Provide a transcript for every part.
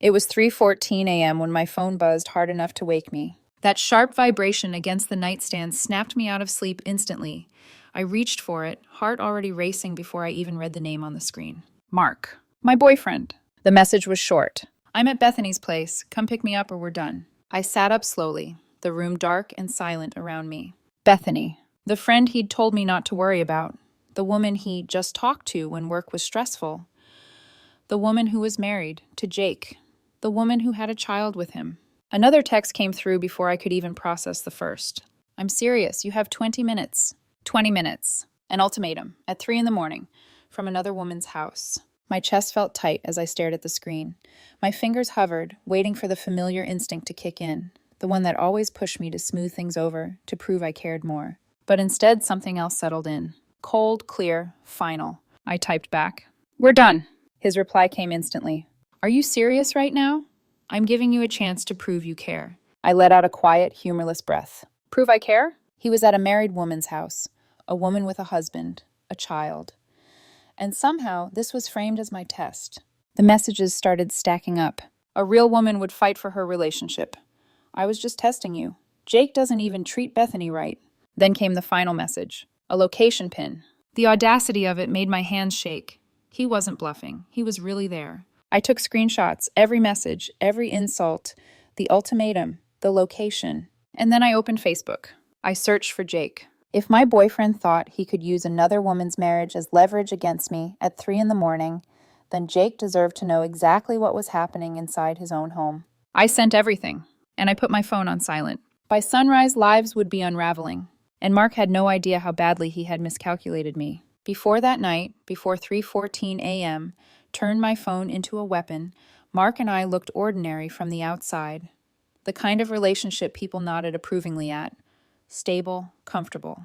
It was 3:14 a.m. when my phone buzzed hard enough to wake me. That sharp vibration against the nightstand snapped me out of sleep instantly. I reached for it, heart already racing before I even read the name on the screen. Mark. My boyfriend. The message was short. I'm at Bethany's place. Come pick me up or we're done. I sat up slowly, the room dark and silent around me. Bethany. The friend he'd told me not to worry about. The woman he just talked to when work was stressful. The woman who was married to Jake. The woman who had a child with him. Another text came through before I could even process the first. I'm serious. You have 20 minutes. 20 minutes. An ultimatum. At 3 in the morning. From another woman's house. My chest felt tight as I stared at the screen. My fingers hovered, waiting for the familiar instinct to kick in. The one that always pushed me to smooth things over, to prove I cared more. But instead, something else settled in. Cold, clear, final. I typed back. We're done. His reply came instantly. Are you serious right now? I'm giving you a chance to prove you care. I let out a quiet, humorless breath. Prove I care? He was at a married woman's house. A woman with a husband. A child. And somehow, this was framed as my test. The messages started stacking up. A real woman would fight for her relationship. I was just testing you. Jake doesn't even treat Bethany right. Then came the final message. A location pin. The audacity of it made my hands shake. He wasn't bluffing. He was really there. I took screenshots, every message, every insult, the ultimatum, the location. And then I opened Facebook. I searched for Jake. If my boyfriend thought he could use another woman's marriage as leverage against me at 3 in the morning, then Jake deserved to know exactly what was happening inside his own home. I sent everything, and I put my phone on silent. By sunrise, lives would be unraveling, and Mark had no idea how badly he had miscalculated me. Before that night, before 3:14 a.m., turned my phone into a weapon, Mark and I looked ordinary from the outside. The kind of relationship people nodded approvingly at. Stable, comfortable.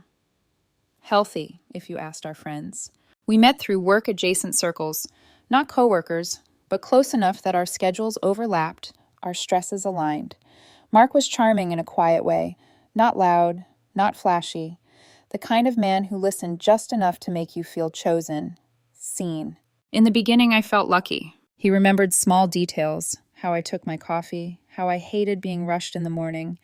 Healthy, if you asked our friends. We met through work-adjacent circles, not coworkers, but close enough that our schedules overlapped, our stresses aligned. Mark was charming in a quiet way, not loud, not flashy, the kind of man who listened just enough to make you feel chosen, seen. In the beginning, I felt lucky. He remembered small details, how I took my coffee, how I hated being rushed in the morning,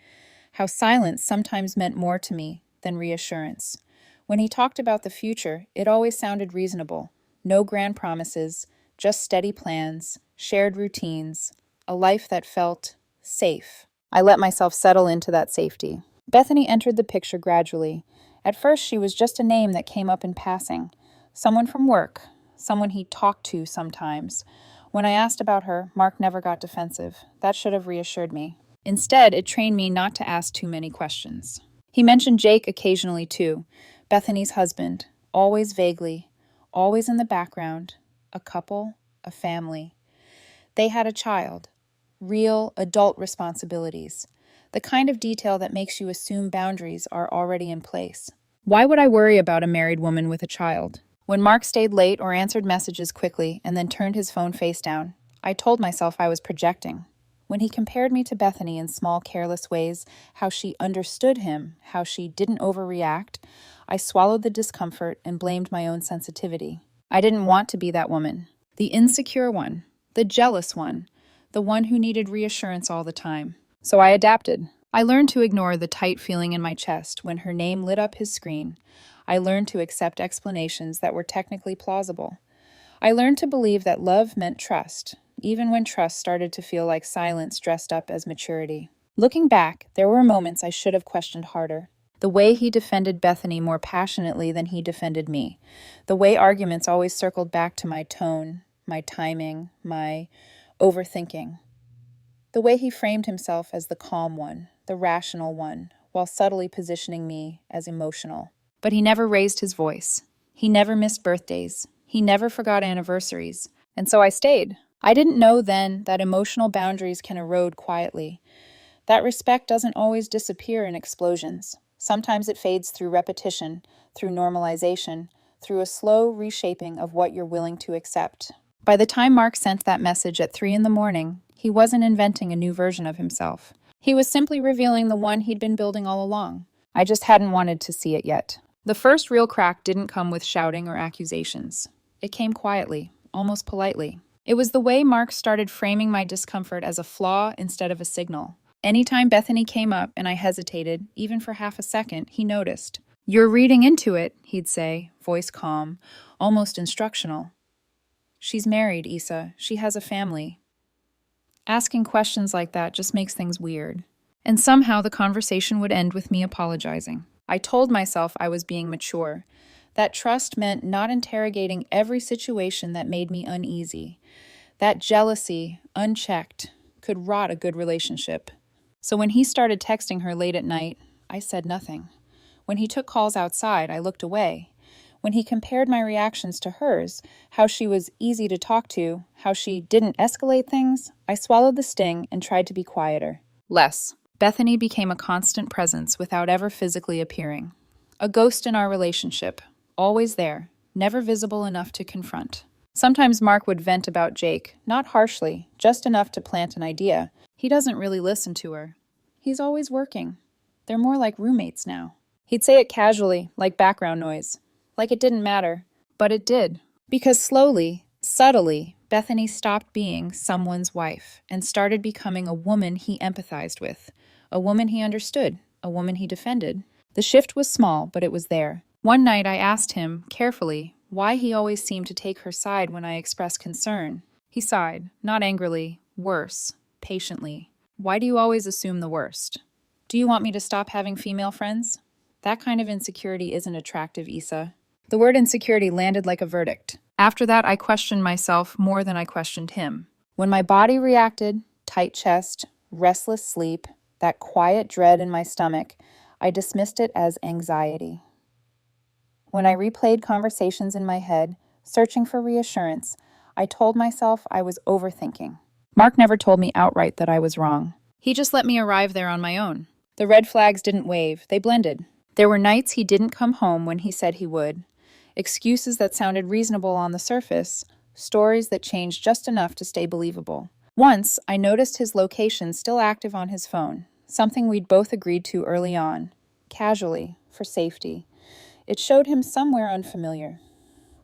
how silence sometimes meant more to me than reassurance. When he talked about the future, it always sounded reasonable. No grand promises, just steady plans, shared routines, a life that felt safe. I let myself settle into that safety. Bethany entered the picture gradually. At first, she was just a name that came up in passing. Someone from work, someone he talked to sometimes. When I asked about her, Mark never got defensive. That should have reassured me. Instead, it trained me not to ask too many questions. He mentioned Jake occasionally too, Bethany's husband, always vaguely, always in the background, a couple, a family. They had a child, real adult responsibilities, the kind of detail that makes you assume boundaries are already in place. Why would I worry about a married woman with a child? When Mark stayed late or answered messages quickly and then turned his phone face down, I told myself I was projecting. When he compared me to Bethany in small, careless ways, how she understood him, how she didn't overreact, I swallowed the discomfort and blamed my own sensitivity. I didn't want to be that woman, the insecure one, the jealous one, the one who needed reassurance all the time. So I adapted. I learned to ignore the tight feeling in my chest when her name lit up his screen. I learned to accept explanations that were technically plausible. I learned to believe that love meant trust, even when trust started to feel like silence dressed up as maturity. Looking back, there were moments I should have questioned harder. The way he defended Bethany more passionately than he defended me. The way arguments always circled back to my tone, my timing, my overthinking. The way he framed himself as the calm one, the rational one, while subtly positioning me as emotional. But he never raised his voice. He never missed birthdays. He never forgot anniversaries. And so I stayed. I didn't know then that emotional boundaries can erode quietly. That respect doesn't always disappear in explosions. Sometimes it fades through repetition, through normalization, through a slow reshaping of what you're willing to accept. By the time Mark sent that message at 3 in the morning, he wasn't inventing a new version of himself. He was simply revealing the one he'd been building all along. I just hadn't wanted to see it yet. The first real crack didn't come with shouting or accusations. It came quietly, almost politely. It was the way Mark started framing my discomfort as a flaw instead of a signal. Anytime Bethany came up and I hesitated, even for half a second, he noticed. "You're reading into it," he'd say, voice calm, almost instructional. "She's married, Issa. She has a family." Asking questions like that just makes things weird. And somehow the conversation would end with me apologizing. I told myself I was being mature. That trust meant not interrogating every situation that made me uneasy. That jealousy, unchecked, could rot a good relationship. So when he started texting her late at night, I said nothing. When he took calls outside, I looked away. When he compared my reactions to hers, how she was easy to talk to, how she didn't escalate things, I swallowed the sting and tried to be quieter. Less. Bethany became a constant presence without ever physically appearing. A ghost in our relationship, always there, never visible enough to confront. Sometimes Mark would vent about Jake, not harshly, just enough to plant an idea. He doesn't really listen to her. He's always working. They're more like roommates now. He'd say it casually, like background noise. Like it didn't matter. But it did. Because slowly, subtly, Bethany stopped being someone's wife and started becoming a woman he empathized with. A woman he understood. A woman he defended. The shift was small, but it was there. One night I asked him, carefully, why he always seemed to take her side when I expressed concern. He sighed, not angrily, worse, patiently. "Why do you always assume the worst? Do you want me to stop having female friends? That kind of insecurity isn't attractive, Issa." The word insecurity landed like a verdict. After that, I questioned myself more than I questioned him. When my body reacted, tight chest, restless sleep, that quiet dread in my stomach, I dismissed it as anxiety. When I replayed conversations in my head, searching for reassurance, I told myself I was overthinking. Mark never told me outright that I was wrong. He just let me arrive there on my own. The red flags didn't wave, they blended. There were nights he didn't come home when he said he would. Excuses that sounded reasonable on the surface, stories that changed just enough to stay believable. Once, I noticed his location still active on his phone, something we'd both agreed to early on, casually, for safety. It showed him somewhere unfamiliar.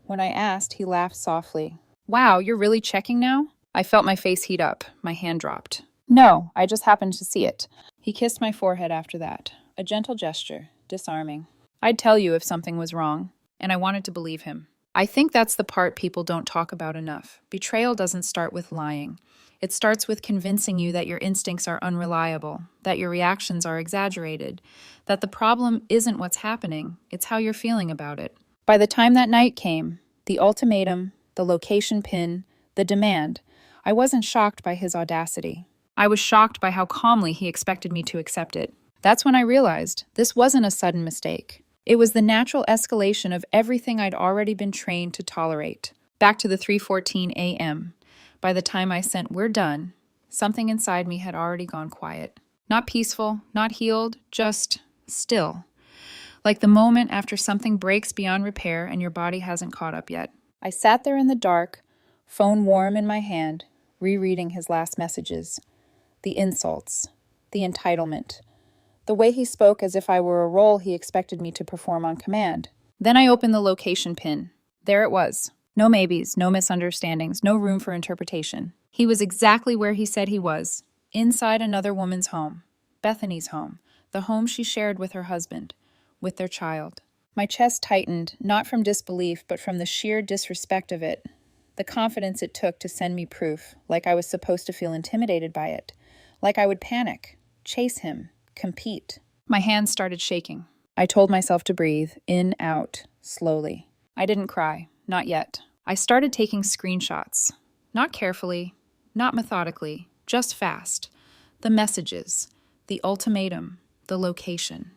When I asked, he laughed softly. "Wow, you're really checking now?" I felt my face heat up. My hand dropped. "No, I just happened to see it." He kissed my forehead after that. A gentle gesture, disarming. "I'd tell you if something was wrong." And I wanted to believe him. I think that's the part people don't talk about enough. Betrayal doesn't start with lying. It starts with convincing you that your instincts are unreliable, that your reactions are exaggerated, that the problem isn't what's happening, it's how you're feeling about it. By the time that night came, the ultimatum, the location pin, the demand, I wasn't shocked by his audacity. I was shocked by how calmly he expected me to accept it. That's when I realized this wasn't a sudden mistake. It was the natural escalation of everything I'd already been trained to tolerate. Back to the 3:14 a.m. By the time I sent "we're done," something inside me had already gone quiet. Not peaceful, not healed, just still. Like the moment after something breaks beyond repair and your body hasn't caught up yet. I sat there in the dark, phone warm in my hand, rereading his last messages. The insults, the entitlement, the way he spoke as if I were a role he expected me to perform on command. Then I opened the location pin. There it was. No maybes, no misunderstandings, no room for interpretation. He was exactly where he said he was, inside another woman's home, Bethany's home, the home she shared with her husband, with their child. My chest tightened, not from disbelief, but from the sheer disrespect of it, the confidence it took to send me proof, like I was supposed to feel intimidated by it, like I would panic, chase him, compete. My hands started shaking. I told myself to breathe, in, out, slowly. I didn't cry, not yet. I started taking screenshots. Not carefully, not methodically, just fast. The messages, the ultimatum, the location.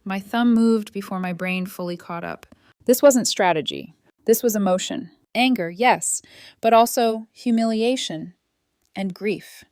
My thumb moved before my brain fully caught up. This wasn't strategy. This was emotion. Anger, yes, but also humiliation and grief.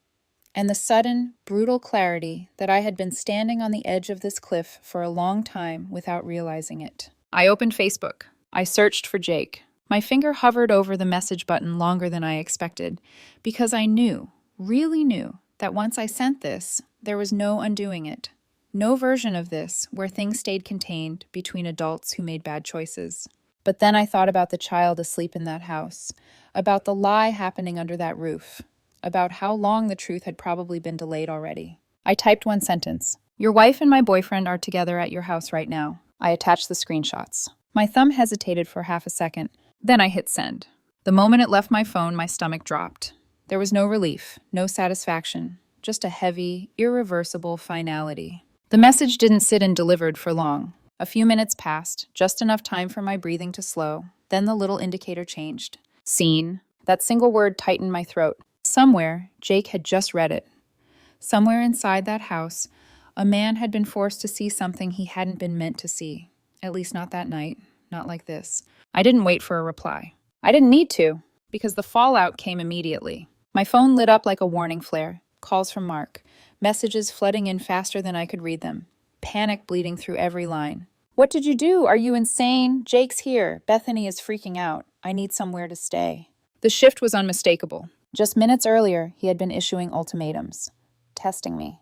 And the sudden, brutal clarity that I had been standing on the edge of this cliff for a long time without realizing it. I opened Facebook. I searched for Jake. My finger hovered over the message button longer than I expected, because I knew, really knew, that once I sent this, there was no undoing it. No version of this where things stayed contained between adults who made bad choices. But then I thought about the child asleep in that house, about the lie happening under that roof, about how long the truth had probably been delayed already. I typed one sentence. Your wife and my boyfriend are together at your house right now. I attached the screenshots. My thumb hesitated for half a second. Then I hit send. The moment it left my phone, my stomach dropped. There was no relief, no satisfaction, just a heavy, irreversible finality. The message didn't sit and delivered for long. A few minutes passed, just enough time for my breathing to slow. Then the little indicator changed. Seen. That single word tightened my throat. Somewhere, Jake had just read it. Somewhere inside that house, a man had been forced to see something he hadn't been meant to see. At least not that night, not like this. I didn't wait for a reply. I didn't need to, because the fallout came immediately. My phone lit up like a warning flare. Calls from Mark. Messages flooding in faster than I could read them. Panic bleeding through every line. What did you do? Are you insane? Jake's here. Bethany is freaking out. I need somewhere to stay. The shift was unmistakable. Just minutes earlier, he had been issuing ultimatums. Testing me.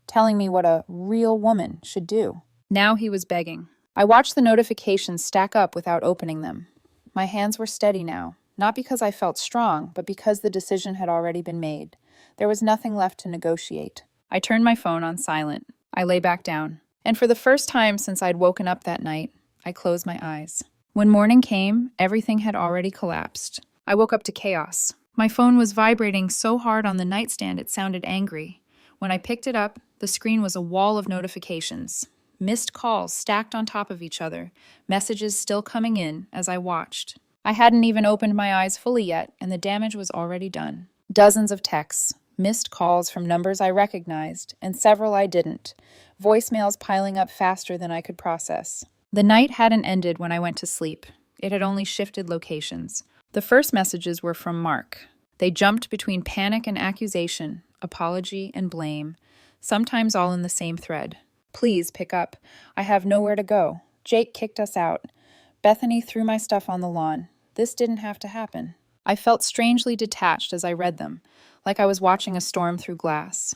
Telling me what a real woman should do. Now he was begging. I watched the notifications stack up without opening them. My hands were steady now, not because I felt strong, but because the decision had already been made. There was nothing left to negotiate. I turned my phone on silent. I lay back down. And for the first time since I'd woken up that night, I closed my eyes. When morning came, everything had already collapsed. I woke up to chaos. My phone was vibrating so hard on the nightstand it sounded angry. When I picked it up, the screen was a wall of notifications. Missed calls stacked on top of each other, messages still coming in as I watched. I hadn't even opened my eyes fully yet, and the damage was already done. Dozens of texts, missed calls from numbers I recognized, and several I didn't. Voicemails piling up faster than I could process. The night hadn't ended when I went to sleep. It had only shifted locations. The first messages were from Mark. They jumped between panic and accusation, apology and blame, sometimes all in the same thread. Please pick up. I have nowhere to go. Jake kicked us out. Bethany threw my stuff on the lawn. This didn't have to happen. I felt strangely detached as I read them, like I was watching a storm through glass.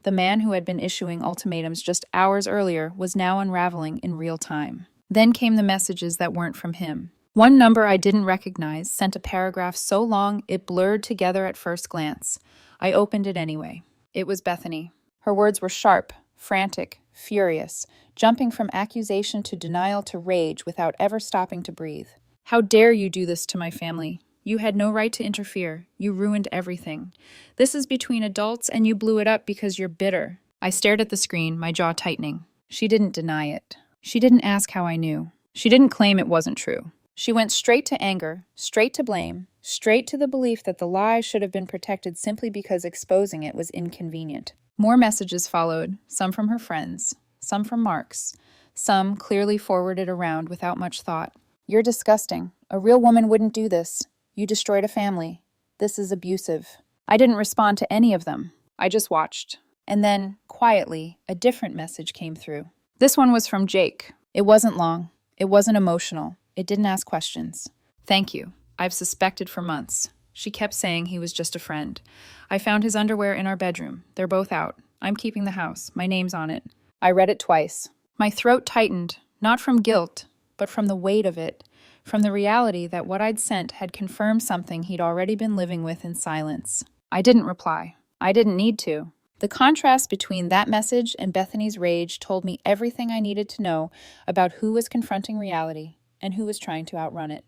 The man who had been issuing ultimatums just hours earlier was now unraveling in real time. Then came the messages that weren't from him. One number I didn't recognize sent a paragraph so long it blurred together at first glance. I opened it anyway. It was Bethany. Her words were sharp, frantic, furious, jumping from accusation to denial to rage without ever stopping to breathe. How dare you do this to my family? You had no right to interfere. You ruined everything. This is between adults and you blew it up because you're bitter. I stared at the screen, my jaw tightening. She didn't deny it. She didn't ask how I knew. She didn't claim it wasn't true. She went straight to anger, straight to blame, straight to the belief that the lie should have been protected simply because exposing it was inconvenient. More messages followed, some from her friends, some from Mark's, some clearly forwarded around without much thought. You're disgusting. A real woman wouldn't do this. You destroyed a family. This is abusive. I didn't respond to any of them. I just watched. And then, quietly, a different message came through. This one was from Jake. It wasn't long. It wasn't emotional. It didn't ask questions. Thank you. I've suspected for months. She kept saying he was just a friend. I found his underwear in our bedroom. They're both out. I'm keeping the house. My name's on it. I read it twice. My throat tightened, not from guilt, but from the weight of it, from the reality that what I'd sent had confirmed something he'd already been living with in silence. I didn't reply. I didn't need to. The contrast between that message and Bethany's rage told me everything I needed to know about who was confronting reality and who was trying to outrun it.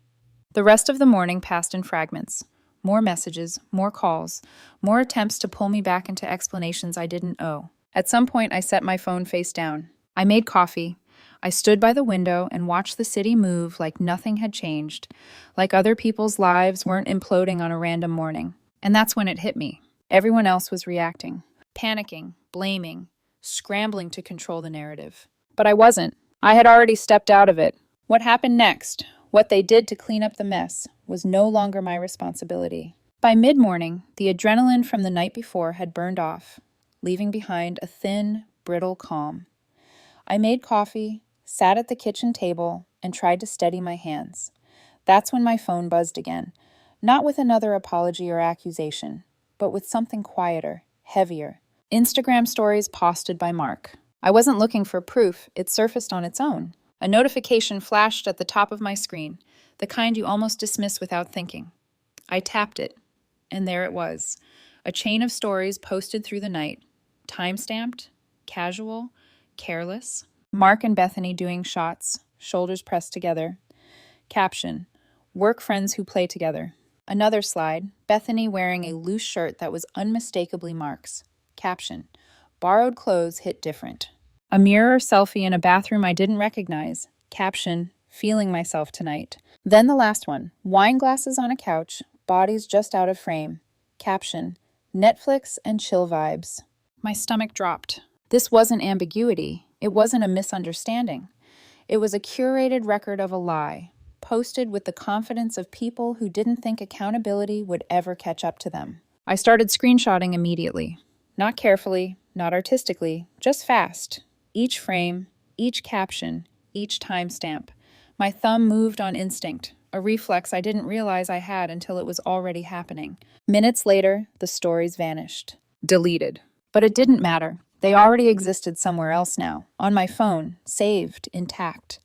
The rest of the morning passed in fragments. More messages, more calls, more attempts to pull me back into explanations I didn't owe. At some point, I set my phone face down. I made coffee. I stood by the window and watched the city move like nothing had changed, like other people's lives weren't imploding on a random morning. And that's when it hit me. Everyone else was reacting, panicking, blaming, scrambling to control the narrative. But I wasn't. I had already stepped out of it. What happened next, what they did to clean up the mess, was no longer my responsibility. By mid-morning, the adrenaline from the night before had burned off, leaving behind a thin, brittle calm. I made coffee, sat at the kitchen table, and tried to steady my hands. That's when my phone buzzed again, not with another apology or accusation, but with something quieter, heavier. Instagram stories posted by Mark. I wasn't looking for proof, it surfaced on its own. A notification flashed at the top of my screen. the kind you almost dismiss without thinking. I tapped it, and there it was, a chain of stories posted through the night, time-stamped, casual, careless. Mark and Bethany doing shots, shoulders pressed together. Caption, work friends who play together. Another slide, Bethany wearing a loose shirt that was unmistakably Mark's. Caption, borrowed clothes hit different. A mirror selfie in a bathroom I didn't recognize. Caption, feeling myself tonight. Then the last one, wine glasses on a couch, bodies just out of frame. Caption, Netflix and chill vibes. My stomach dropped. This wasn't ambiguity. It wasn't a misunderstanding. It was a curated record of a lie, posted with the confidence of people who didn't think accountability would ever catch up to them. I started screenshotting immediately. Not carefully, not artistically, just fast. Each frame, each caption, each timestamp. My thumb moved on instinct, a reflex I didn't realize I had until it was already happening. Minutes later, the stories vanished. Deleted. But it didn't matter. They already existed somewhere else now, on my phone, saved, intact.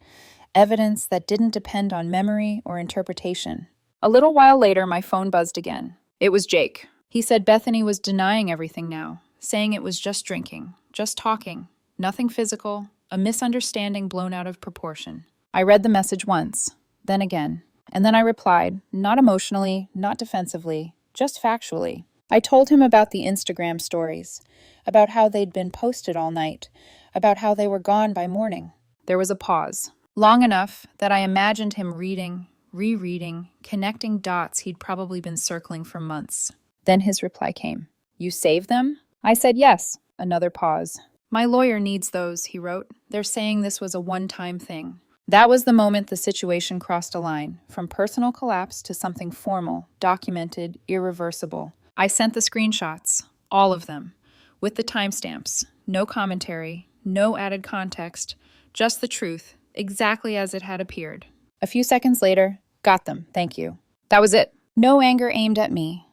Evidence that didn't depend on memory or interpretation. A little while later, my phone buzzed again. It was Jake. He said Bethany was denying everything now, saying it was just drinking, just talking, nothing physical, a misunderstanding blown out of proportion. I read the message once, then again, and then I replied, not emotionally, not defensively, just factually. I told him about the Instagram stories, about how they'd been posted all night, about how they were gone by morning. There was a pause, long enough that I imagined him reading, rereading, connecting dots he'd probably been circling for months. Then his reply came. You saved them? I said yes. Another pause. My lawyer needs those, he wrote. They're saying this was a one-time thing. That was the moment the situation crossed a line, from personal collapse to something formal, documented, irreversible. I sent the screenshots, all of them, with the timestamps, no commentary, no added context, just the truth, exactly as it had appeared. A few seconds later, got them, thank you. That was it. No anger aimed at me.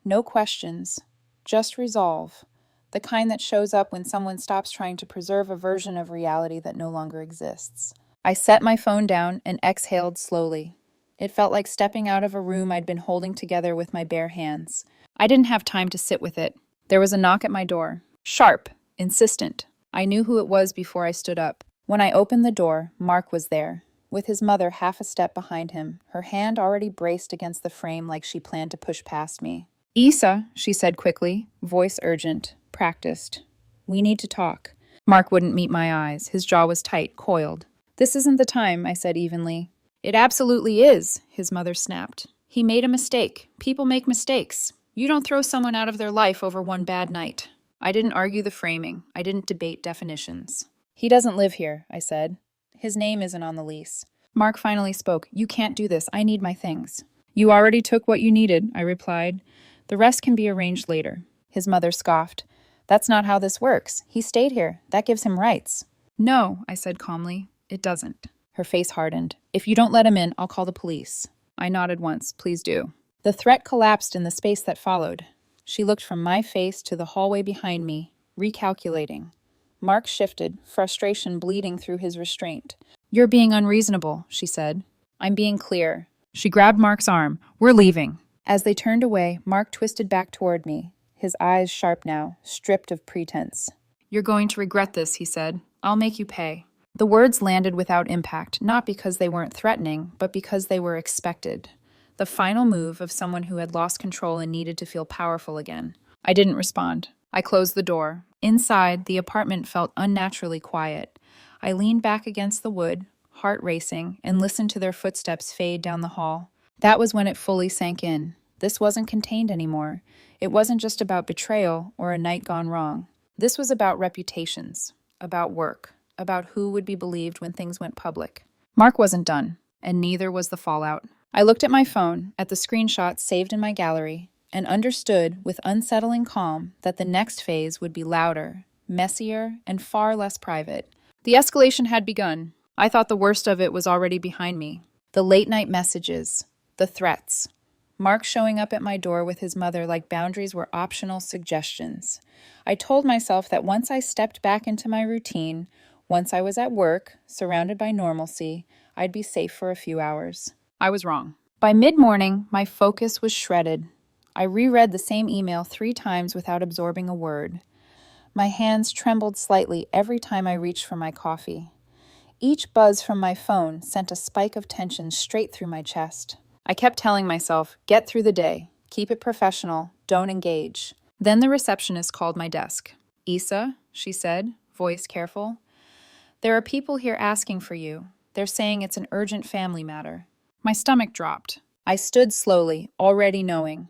No questions, just resolve, the kind that shows up when someone stops trying to preserve a version of reality that no longer exists. I set my phone down and exhaled slowly. It felt like stepping out of a room I'd been holding together with my bare hands. I didn't have time to sit with it. There was a knock at my door. Sharp, insistent. I knew who it was before I stood up. When I opened the door, Mark was there, with his mother half a step behind him, her hand already braced against the frame like she planned to push past me. Issa, she said quickly, voice urgent, practiced. We need to talk. Mark wouldn't meet my eyes. His jaw was tight, coiled. This isn't the time, I said evenly. It absolutely is, his mother snapped. He made a mistake. People make mistakes. You don't throw someone out of their life over one bad night. I didn't argue the framing. I didn't debate definitions. He doesn't live here, I said. His name isn't on the lease. Mark finally spoke. You can't do this. I need my things. You already took what you needed, I replied. The rest can be arranged later. His mother scoffed. That's not how this works. He stayed here. That gives him rights. No, I said calmly. It doesn't. Her face hardened. If you don't let him in, I'll call the police. I nodded once. Please do. The threat collapsed in the space that followed. She looked from my face to the hallway behind me, recalculating. Mark shifted, frustration bleeding through his restraint. You're being unreasonable, she said. I'm being clear. She grabbed Mark's arm. We're leaving. As they turned away, Mark twisted back toward me, his eyes sharp now, stripped of pretense. You're going to regret this, he said. I'll make you pay. The words landed without impact, not because they weren't threatening, but because they were expected. The final move of someone who had lost control and needed to feel powerful again. I didn't respond. I closed the door. Inside, the apartment felt unnaturally quiet. I leaned back against the wood, heart racing, and listened to their footsteps fade down the hall. That was when it fully sank in. This wasn't contained anymore. It wasn't just about betrayal or a night gone wrong. This was about reputations, about work, about who would be believed when things went public. Mark wasn't done, and neither was the fallout. I looked at my phone, at the screenshots saved in my gallery, and understood with unsettling calm that the next phase would be louder, messier, and far less private. The escalation had begun. I thought the worst of it was already behind me. The late-night messages, the threats. Mark showing up at my door with his mother like boundaries were optional suggestions. I told myself that once I stepped back into my routine, once I was at work, surrounded by normalcy, I'd be safe for a few hours. I was wrong. By mid-morning, my focus was shredded. I reread the same email 3 times without absorbing a word. My hands trembled slightly every time I reached for my coffee. Each buzz from my phone sent a spike of tension straight through my chest. I kept telling myself, get through the day, keep it professional, don't engage. Then the receptionist called my desk. Issa, she said, voice careful. There are people here asking for you. They're saying it's an urgent family matter. My stomach dropped. I stood slowly, already knowing.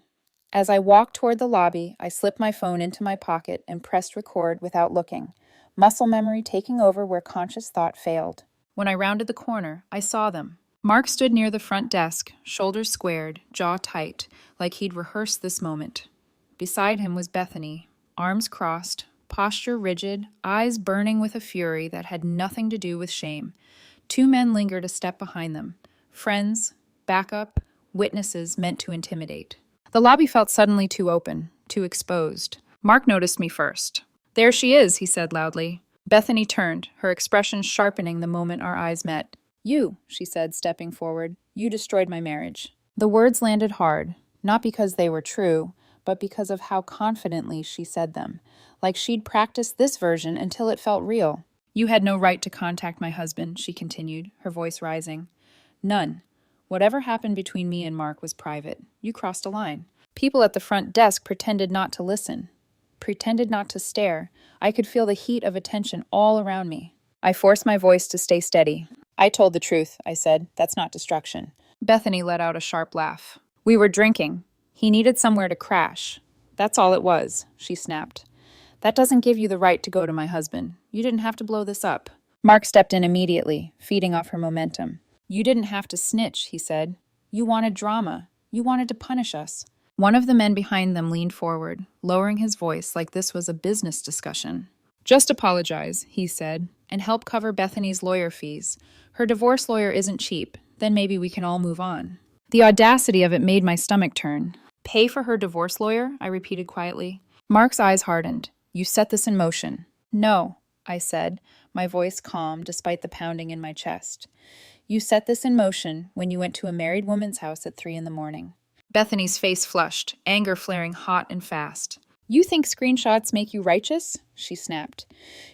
As I walked toward the lobby, I slipped my phone into my pocket and pressed record without looking, muscle memory taking over where conscious thought failed. When I rounded the corner, I saw them. Mark stood near the front desk, shoulders squared, jaw tight, like he'd rehearsed this moment. Beside him was Bethany, arms crossed, posture rigid, eyes burning with a fury that had nothing to do with shame. 2 men lingered a step behind them. Friends, backup, witnesses meant to intimidate. The lobby felt suddenly too open, too exposed. Mark noticed me first. There she is, he said loudly. Bethany turned, her expression sharpening the moment our eyes met. You, she said, stepping forward, you destroyed my marriage. The words landed hard, not because they were true, but because of how confidently she said them, like she'd practiced this version until it felt real. You had no right to contact my husband, she continued, her voice rising. None. Whatever happened between me and Mark was private. You crossed a line. People at the front desk pretended not to listen, pretended not to stare. I could feel the heat of attention all around me. I forced my voice to stay steady. I told the truth, I said. That's not destruction. Bethany let out a sharp laugh. We were drinking. He needed somewhere to crash. That's all it was, she snapped. That doesn't give you the right to go to my husband. You didn't have to blow this up. Mark stepped in immediately, feeding off her momentum. You didn't have to snitch, he said. You wanted drama. You wanted to punish us. One of the men behind them leaned forward, lowering his voice like this was a business discussion. Just apologize, he said, and help cover Bethany's lawyer fees. Her divorce lawyer isn't cheap. Then maybe we can all move on. The audacity of it made my stomach turn. Pay for her divorce lawyer? I repeated quietly. Mark's eyes hardened. You set this in motion. No, I said, my voice calm despite the pounding in my chest. You set this in motion when you went to a married woman's house at 3 a.m. Bethany's face flushed, anger flaring hot and fast. You think screenshots make you righteous? She snapped.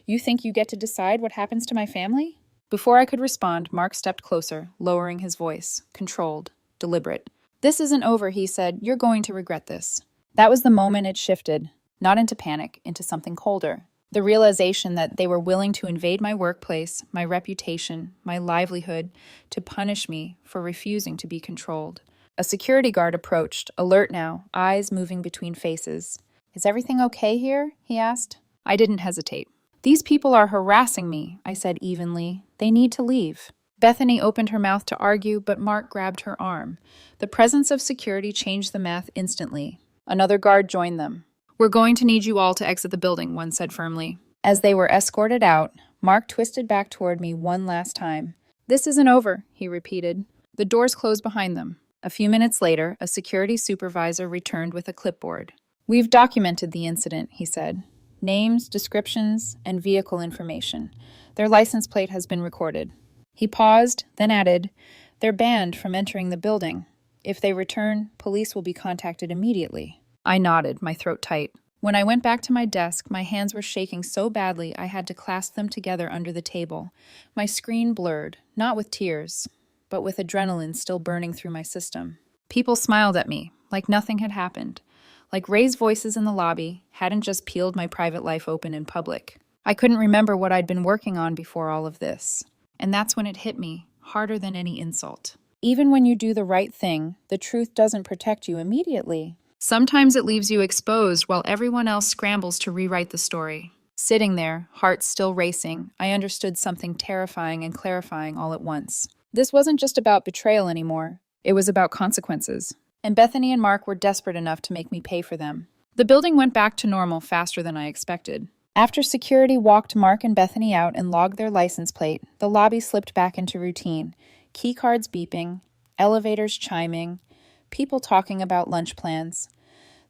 You think you get to decide what happens to my family? Before I could respond, Mark stepped closer, lowering his voice, controlled, deliberate. This isn't over, he said. You're going to regret this. That was the moment it shifted, not into panic, into something colder. The realization that they were willing to invade my workplace, my reputation, my livelihood, to punish me for refusing to be controlled. A security guard approached, alert now, eyes moving between faces. Is everything okay here? He asked. I didn't hesitate. These people are harassing me, I said evenly. They need to leave. Bethany opened her mouth to argue, but Mark grabbed her arm. The presence of security changed the math instantly. Another guard joined them. We're going to need you all to exit the building, one said firmly. As they were escorted out, Mark twisted back toward me one last time. This isn't over, he repeated. The doors closed behind them. A few minutes later, a security supervisor returned with a clipboard. We've documented the incident, he said. Names, descriptions, and vehicle information. Their license plate has been recorded. He paused, then added, They're banned from entering the building. If they return, police will be contacted immediately. I nodded, my throat tight. When I went back to my desk, my hands were shaking so badly I had to clasp them together under the table. My screen blurred, not with tears, but with adrenaline still burning through my system. People smiled at me, like nothing had happened. Like raised voices in the lobby hadn't just peeled my private life open in public. I couldn't remember what I'd been working on before all of this. And that's when it hit me, harder than any insult. Even when you do the right thing, the truth doesn't protect you immediately. Sometimes it leaves you exposed while everyone else scrambles to rewrite the story. Sitting there, heart still racing, I understood something terrifying and clarifying all at once. This wasn't just about betrayal anymore. It was about consequences. And Bethany and Mark were desperate enough to make me pay for them. The building went back to normal faster than I expected. After security walked Mark and Bethany out and logged their license plate, the lobby slipped back into routine. Key cards beeping, elevators chiming, people talking about lunch plans.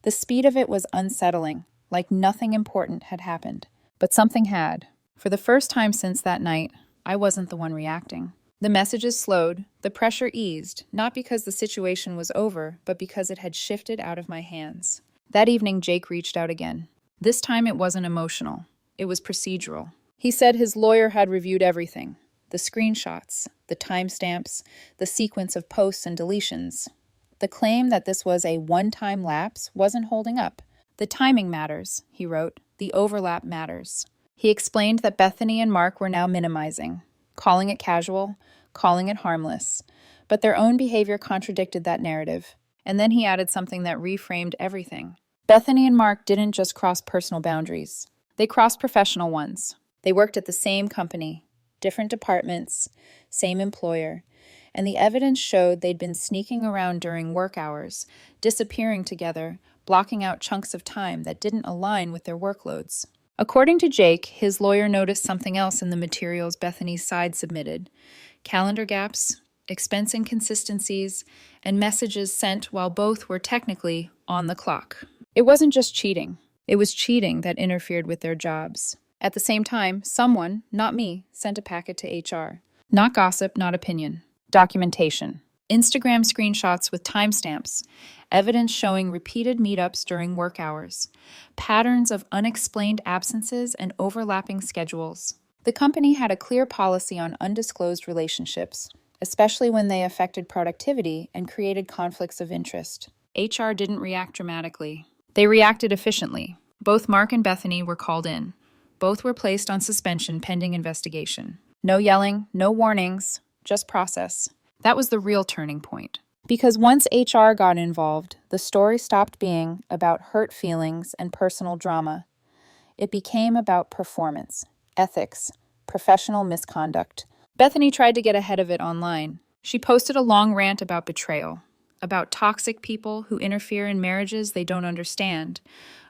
The speed of it was unsettling, like nothing important had happened. But something had. For the first time since that night, I wasn't the one reacting. The messages slowed, the pressure eased, not because the situation was over, but because it had shifted out of my hands. That evening, Jake reached out again. This time it wasn't emotional. It was procedural. He said his lawyer had reviewed everything. The screenshots, the timestamps, the sequence of posts and deletions. The claim that this was a one-time lapse wasn't holding up. The timing matters, he wrote. The overlap matters. He explained that Bethany and Mark were now minimizing, calling it casual, calling it harmless. But their own behavior contradicted that narrative. And then he added something that reframed everything. Bethany and Mark didn't just cross personal boundaries. They crossed professional ones. They worked at the same company, different departments, same employer, and the evidence showed they'd been sneaking around during work hours, disappearing together, blocking out chunks of time that didn't align with their workloads. According to Jake, his lawyer noticed something else in the materials Bethany's side submitted: calendar gaps, expense inconsistencies, and messages sent while both were technically on the clock. It wasn't just cheating. It was cheating that interfered with their jobs. At the same time, someone, not me, sent a packet to HR. Not gossip, not opinion. Documentation. Instagram screenshots with timestamps, evidence showing repeated meetups during work hours, patterns of unexplained absences and overlapping schedules. The company had a clear policy on undisclosed relationships, especially when they affected productivity and created conflicts of interest. HR didn't react dramatically. They reacted efficiently. Both Mark and Bethany were called in. Both were placed on suspension pending investigation. No yelling, no warnings, just process. That was the real turning point. Because once HR got involved, the story stopped being about hurt feelings and personal drama. It became about performance, ethics, professional misconduct. Bethany tried to get ahead of it online. She posted a long rant about betrayal, about toxic people who interfere in marriages they don't understand,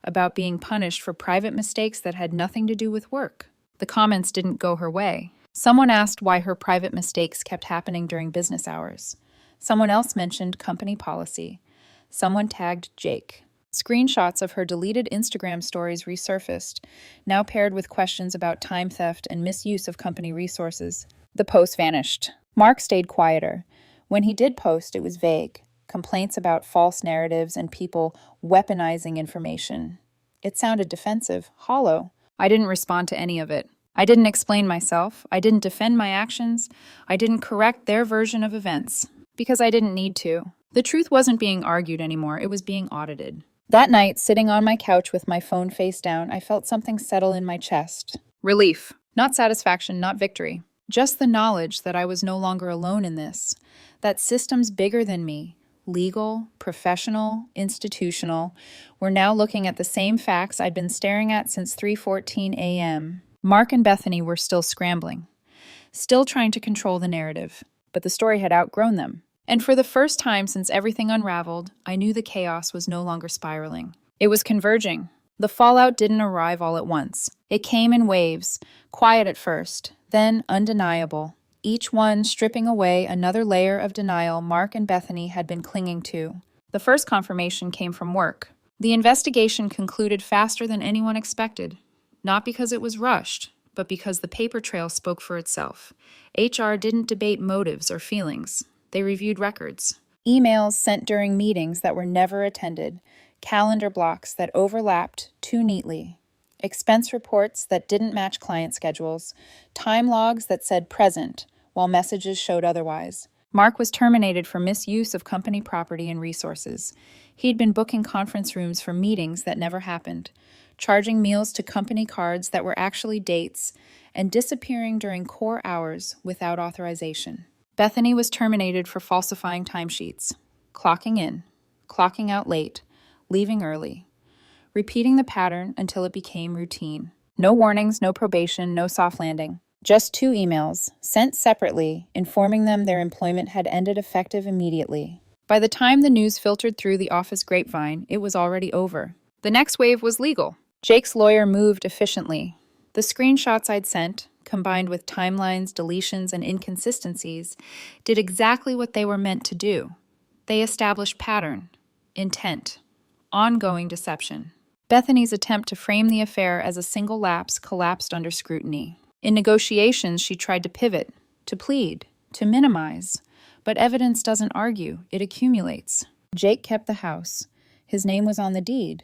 about being punished for private mistakes that had nothing to do with work. The comments didn't go her way. Someone asked why her private mistakes kept happening during business hours. Someone else mentioned company policy. Someone tagged Jake. Screenshots of her deleted Instagram stories resurfaced, now paired with questions about time theft and misuse of company resources. The post vanished. Mark stayed quieter. When he did post, it was vague. Complaints about false narratives and people weaponizing information. It sounded defensive, hollow. I didn't respond to any of it. I didn't explain myself. I didn't defend my actions. I didn't correct their version of events. Because I didn't need to. The truth wasn't being argued anymore. It was being audited. That night, sitting on my couch with my phone face down, I felt something settle in my chest. Relief. Not satisfaction, not victory. Just the knowledge that I was no longer alone in this. That systems bigger than me, legal, professional, institutional, were now looking at the same facts I'd been staring at since 3:14 a.m. Mark and Bethany were still scrambling, still trying to control the narrative, but the story had outgrown them. And for the first time since everything unraveled, I knew the chaos was no longer spiraling. It was converging. The fallout didn't arrive all at once. It came in waves, quiet at first, then undeniable, each one stripping away another layer of denial Mark and Bethany had been clinging to. The first confirmation came from work. The investigation concluded faster than anyone expected. Not because it was rushed, but because the paper trail spoke for itself. HR didn't debate motives or feelings. They reviewed records. Emails sent during meetings that were never attended, calendar blocks that overlapped too neatly, expense reports that didn't match client schedules, time logs that said present, while messages showed otherwise. Mark was terminated for misuse of company property and resources. He'd been booking conference rooms for meetings that never happened, charging meals to company cards that were actually dates, and disappearing during core hours without authorization. Bethany was terminated for falsifying timesheets, clocking in, clocking out late, leaving early, repeating the pattern until it became routine. No warnings, no probation, no soft landing. Just 2 emails, sent separately, informing them their employment had ended effective immediately. By the time the news filtered through the office grapevine, it was already over. The next wave was legal. Jake's lawyer moved efficiently. The screenshots I'd sent, combined with timelines, deletions, and inconsistencies, did exactly what they were meant to do. They established pattern, intent, ongoing deception. Bethany's attempt to frame the affair as a single lapse collapsed under scrutiny. In negotiations, she tried to pivot, to plead, to minimize. But evidence doesn't argue, it accumulates. Jake kept the house. His name was on the deed.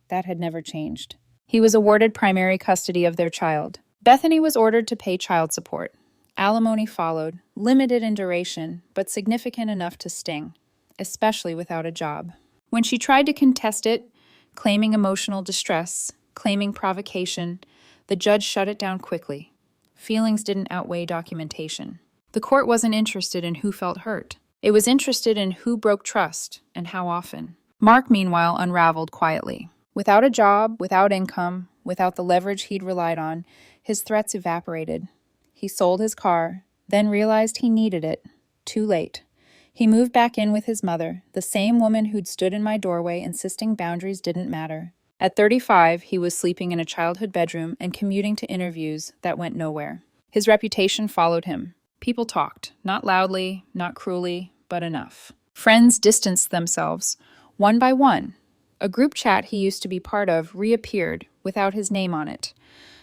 That had never changed. He was awarded primary custody of their child. Bethany was ordered to pay child support. Alimony followed, limited in duration, but significant enough to sting, especially without a job. When she tried to contest it, claiming emotional distress, claiming provocation, the judge shut it down quickly. Feelings didn't outweigh documentation. The court wasn't interested in who felt hurt. It was interested in who broke trust and how often. Mark, meanwhile, unraveled quietly. Without a job, without income, without the leverage he'd relied on, his threats evaporated. He sold his car, then realized he needed it. Too late. He moved back in with his mother, the same woman who'd stood in my doorway insisting boundaries didn't matter. At 35, he was sleeping in a childhood bedroom and commuting to interviews that went nowhere. His reputation followed him. People talked, not loudly, not cruelly, but enough. Friends distanced themselves, one by one. A group chat he used to be part of reappeared without his name on it.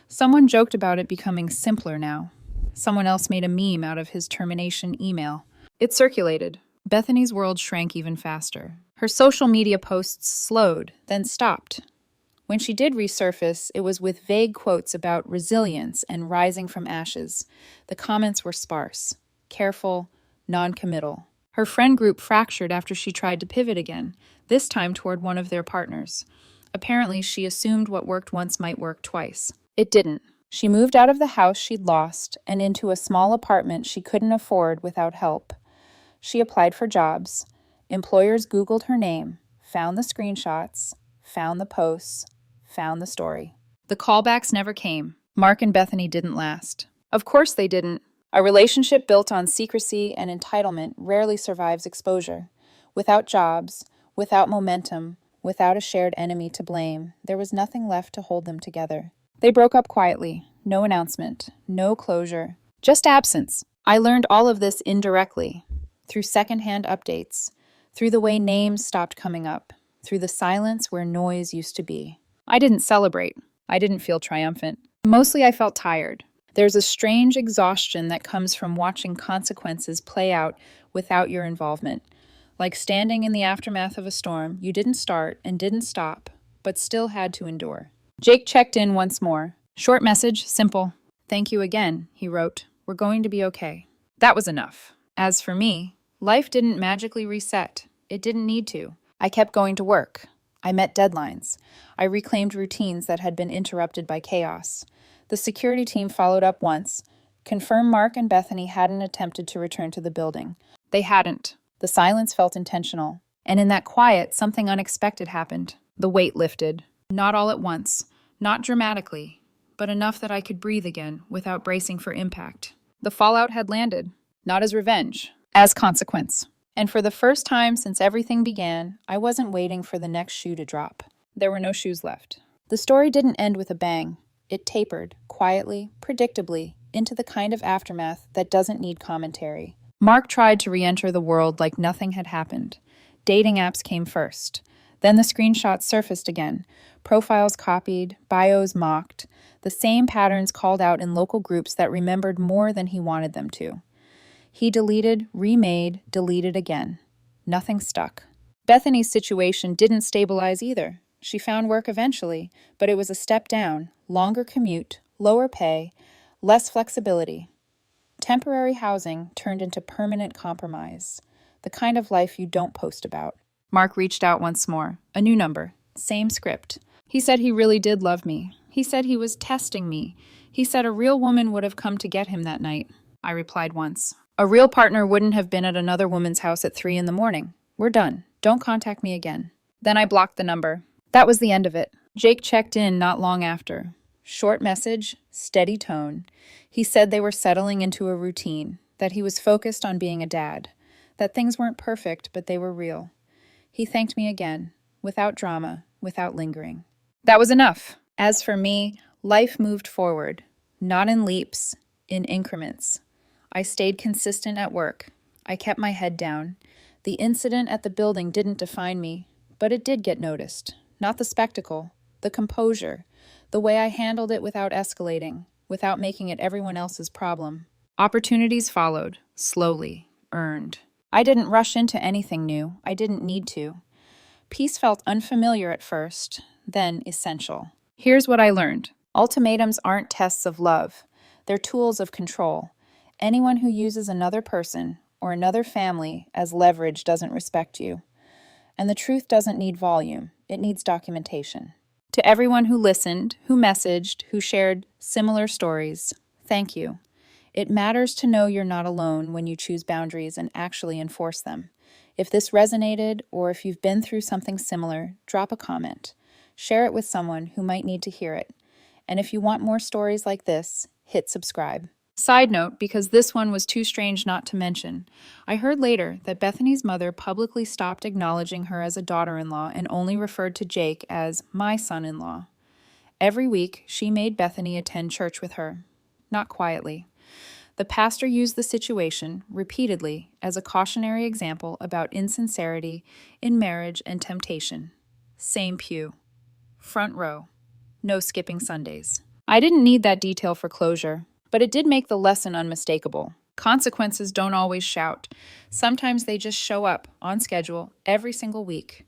Someone joked about it becoming simpler now. Someone else made a meme out of his termination email. It circulated. Bethany's world shrank even faster. Her social media posts slowed, then stopped. When she did resurface, it was with vague quotes about resilience and rising from ashes. The comments were sparse, careful, non-committal. Her friend group fractured after she tried to pivot again, this time toward one of their partners. Apparently, she assumed what worked once might work twice. It didn't. She moved out of the house she'd lost and into a small apartment she couldn't afford without help. She applied for jobs. Employers Googled her name, found the screenshots, found the posts, found the story. The callbacks never came. Mark and Bethany didn't last. Of course they didn't. A relationship built on secrecy and entitlement rarely survives exposure. Without jobs, without momentum, without a shared enemy to blame, there was nothing left to hold them together. They broke up quietly. No announcement, no closure, just absence. I learned all of this indirectly, through secondhand updates, through the way names stopped coming up, through the silence where noise used to be. I didn't celebrate. I didn't feel triumphant. Mostly I felt tired. There's a strange exhaustion that comes from watching consequences play out without your involvement. Like standing in the aftermath of a storm you didn't start and didn't stop, but still had to endure. Jake checked in once more. Short message, simple. "Thank you again," he wrote. "We're going to be okay." That was enough. As for me, life didn't magically reset. It didn't need to. I kept going to work. I met deadlines. I reclaimed routines that had been interrupted by chaos. The security team followed up once, confirmed Mark and Bethany hadn't attempted to return to the building. They hadn't. The silence felt intentional. And in that quiet, something unexpected happened. The weight lifted. Not all at once. Not dramatically. But enough that I could breathe again without bracing for impact. The fallout had landed. Not as revenge. As consequence. And for the first time since everything began, I wasn't waiting for the next shoe to drop. There were no shoes left. The story didn't end with a bang. It tapered, quietly, predictably, into the kind of aftermath that doesn't need commentary. Mark tried to re-enter the world like nothing had happened. Dating apps came first. Then the screenshots surfaced again. Profiles copied, bios mocked. The same patterns called out in local groups that remembered more than he wanted them to. He deleted, remade, deleted again. Nothing stuck. Bethany's situation didn't stabilize either. She found work eventually, but it was a step down, longer commute, lower pay, less flexibility. Temporary housing turned into permanent compromise, the kind of life you don't post about. Mark reached out once more. A new number. Same script. He said he really did love me. He said he was testing me. He said a real woman would have come to get him that night. I replied once. A real partner wouldn't have been at another woman's house at 3 a.m. We're done. Don't contact me again. Then I blocked the number. That was the end of it. Jake checked in not long after. Short message, steady tone. He said they were settling into a routine, that he was focused on being a dad, that things weren't perfect, but they were real. He thanked me again, without drama, without lingering. That was enough. As for me, life moved forward, not in leaps, in increments. I stayed consistent at work. I kept my head down. The incident at the building didn't define me, but it did get noticed. Not the spectacle, the composure, the way I handled it without escalating, without making it everyone else's problem. Opportunities followed, slowly, earned. I didn't rush into anything new. I didn't need to. Peace felt unfamiliar at first, then essential. Here's what I learned. Ultimatums aren't tests of love. They're tools of control. Anyone who uses another person or another family as leverage doesn't respect you. And the truth doesn't need volume. It needs documentation. To everyone who listened, who messaged, who shared similar stories, thank you. It matters to know you're not alone when you choose boundaries and actually enforce them. If this resonated, or if you've been through something similar, drop a comment. Share it with someone who might need to hear it. And if you want more stories like this, hit subscribe. Side note, because this one was too strange not to mention, I heard later that Bethany's mother publicly stopped acknowledging her as a daughter-in-law and only referred to Jake as my son-in-law. Every week, she made Bethany attend church with her. Not quietly. The pastor used the situation, repeatedly, as a cautionary example about insincerity in marriage and temptation. Same pew. Front row. No skipping Sundays. I didn't need that detail for closure, but it did make the lesson unmistakable. Consequences don't always shout. Sometimes they just show up, on schedule, every single week.